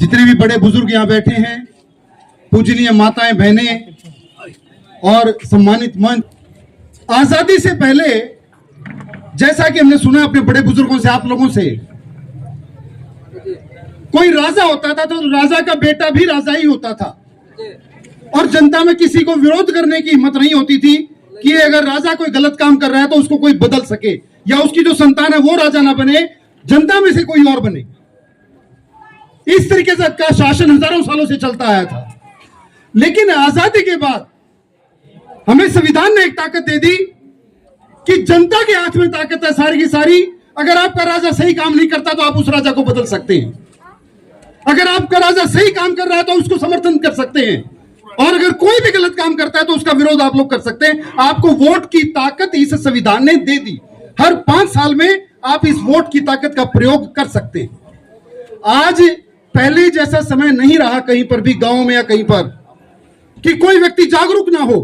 जितने भी बड़े बुजुर्ग यहाँ बैठे हैं, पूजनीय माताएं, बहनें और सम्मानित मंच, आजादी से पहले जैसा कि हमने सुना अपने बड़े बुजुर्गों से, आप लोगों से, कोई राजा होता था तो राजा का बेटा भी राजा ही होता था और जनता में किसी को विरोध करने की हिम्मत नहीं होती थी कि अगर राजा कोई गलत काम कर रहा है तो उसको कोई बदल सके या उसकी जो संतान है वो राजा ना बने, जनता में से कोई और बने। इस तरीके से का शासन हजारों सालों से चलता आया था। लेकिन आजादी के बाद हमें संविधान ने एक ताकत दे दी कि जनता के हाथ में ताकत है सारी की सारी। अगर आपका राजा सही काम नहीं करता तो आप उस राजा को बदल सकते हैं, अगर आपका राजा सही काम कर रहा है तो उसको समर्थन कर सकते हैं, और अगर कोई भी गलत काम करता है तो उसका विरोध आप लोग कर सकते हैं। आपको वोट की ताकत इस संविधान ने दे दी। हर 5 साल में आप इस वोट की ताकत का प्रयोग कर सकते हैं। आज पहले जैसा समय नहीं रहा कहीं पर भी, गांव में या कहीं पर, कि कोई व्यक्ति जागरूक ना हो।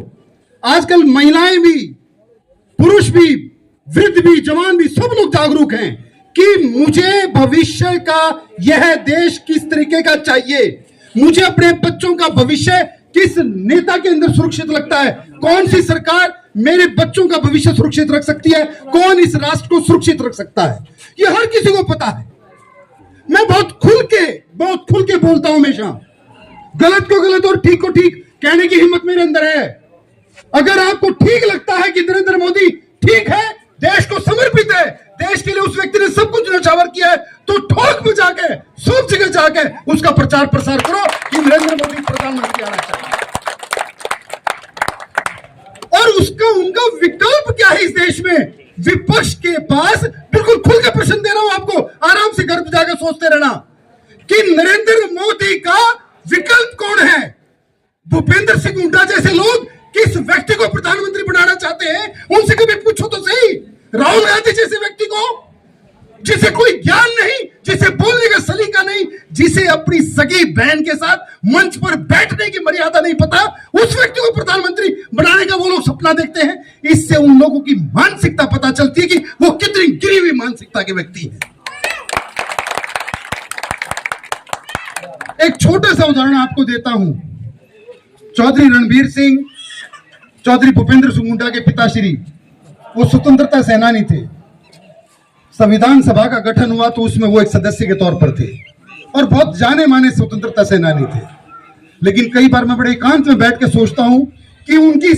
आजकल महिलाएं भी, पुरुष भी, वृद्ध भी, जवान भी, सब लोग जागरूक हैं कि मुझे भविष्य का यह देश किस तरीके का चाहिए, मुझे अपने बच्चों का भविष्य किस नेता के अंदर सुरक्षित लगता है, कौन सी सरकार मेरे बच्चों का भविष्य सुरक्षित रख सकती है, कौन इस राष्ट्र को सुरक्षित रख सकता है, ये हर किसी को पता है। मैं बहुत खुल के बोलता हूं हमेशा। गलत को गलत और ठीक को ठीक कहने की हिम्मत मेरे अंदर है। अगर आपको ठीक लगता है कि नरेंद्र मोदी ठीक है, देश को समर्पित है, देश के लिए उस व्यक्ति ने सब कुछ न्यौछावर किया है, तो ठोक में जाके, सब जगह जाके उसका प्रचार प्रसार करो कि नरेंद्र मोदी प्रधानमंत्री आना चाहिए। और उसका उनका विकल्प क्या है इस देश में? विपक्ष के पास बिल्कुल खुल के प्रश्न दे रहा हूं आपको, आराम से घर पे जाकर सोचते रहना कि नरेंद्र मोदी का विकल्प कौन है। भूपेंद्र सिंह हुड्डा जैसे लोग किस व्यक्ति को प्रधानमंत्री बनाना चाहते हैं, उनसे कभी पूछो तो सही। राहुल गांधी जैसे व्यक्ति को, जिसे कोई ज्ञान नहीं, जिसे बोलने का सलीका नहीं, जिसे अपनी सगी बहन के साथ मंच पर बैठने की मर्यादा नहीं पता, उस व्यक्ति को प्रधानमंत्री बनाने का वो लोग सपना देखते हैं। इससे उन लोगों की मानसिकता पता चलती है कि वो कितनी गिरी हुई मानसिकता के व्यक्ति हैं। एक छोटा सा उदाहरण आपको देता हूं। चौधरी रणबीर सिंह, चौधरी भूपेंद्र सिंह हुड्डा के पिताश्री, वो स्वतंत्रता सेनानी थे। संविधान सभा का गठन हुआ तो उसमें वो एक सदस्य के तौर पर थे और बहुत जाने माने स्वतंत्रता सेनानी थे। लेकिन कई बार मैं बड़े एकांत में बैठ के सोचता हूं कि उनकी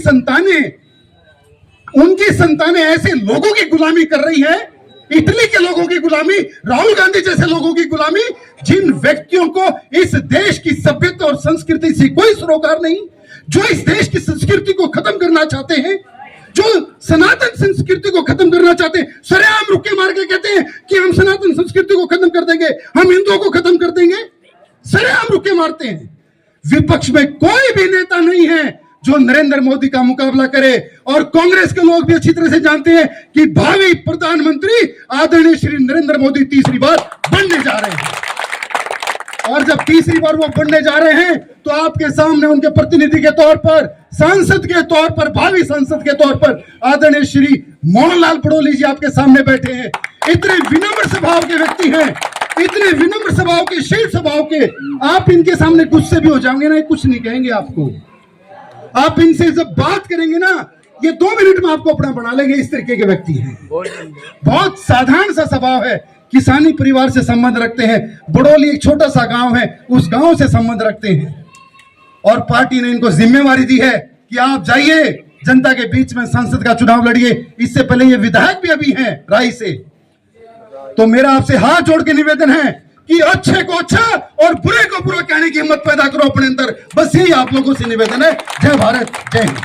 संतानें ऐसे लोगों की गुलामी कर रही है, इटली के लोगों की गुलामी, राहुल गांधी जैसे लोगों की गुलामी, जिन व्यक्तियों को इस देश की सभ्यता और संस्कृति से कोई सरोकार नहीं, जो इस देश की संस्कृति को खत्म करना चाहते हैं, जो सनातन संस्कृति को खत्म करना चाहते हैं, सरेआम रुके मार के कहते हैं कि हम सनातन संस्कृति को खत्म कर देंगे, हम हिंदुओं को खत्म कर देंगे, सरेआम रुके मारते हैं। विपक्ष में कोई भी नेता नहीं है जो नरेंद्र मोदी का मुकाबला करे। और कांग्रेस के लोग भी अच्छी तरह से जानते हैं कि भावी प्रधानमंत्री आदरणीय श्री नरेंद्र मोदी तीसरी बार बनने जा रहे हैं। और जब तीसरी बार वो बनने जा रहे हैं तो आपके सामने उनके प्रतिनिधि के तौर पर, सांसद के तौर पर, भावी सांसद के तौर पर आदरणीय श्री मोहनलाल पड़ोली जी आपके सामने बैठे हैं। इतने विनम्र स्वभाव के व्यक्ति हैं, इतने विनम्र स्वभाव के, शील स्वभाव के, आप इनके सामने गुस्से भी हो जाएंगे ना, कुछ नहीं कहेंगे आपको। आप इनसे जब बात करेंगे ना, ये 2 मिनट में आपको अपना बना लेंगे। इस तरीके के व्यक्ति हैं। बहुत साधारण सा स्वभाव है, किसानी परिवार से संबंध रखते हैं। बड़ोली एक छोटा सा गांव है, उस गांव से संबंध रखते हैं। और पार्टी ने इनको जिम्मेवारी दी है कि आप जाइए, जनता के बीच में संसद का चुनाव लड़िए। इससे पहले ये विधायक भी अभी हैं राई से। तो मेरा आपसे हाथ जोड़ के निवेदन है कि अच्छे को अच्छा और बुरे को बुरा कहने की हिम्मत पैदा करो अपने अंदर। बस यही आप लोगों से निवेदन है। जय भारत, जय हिंद।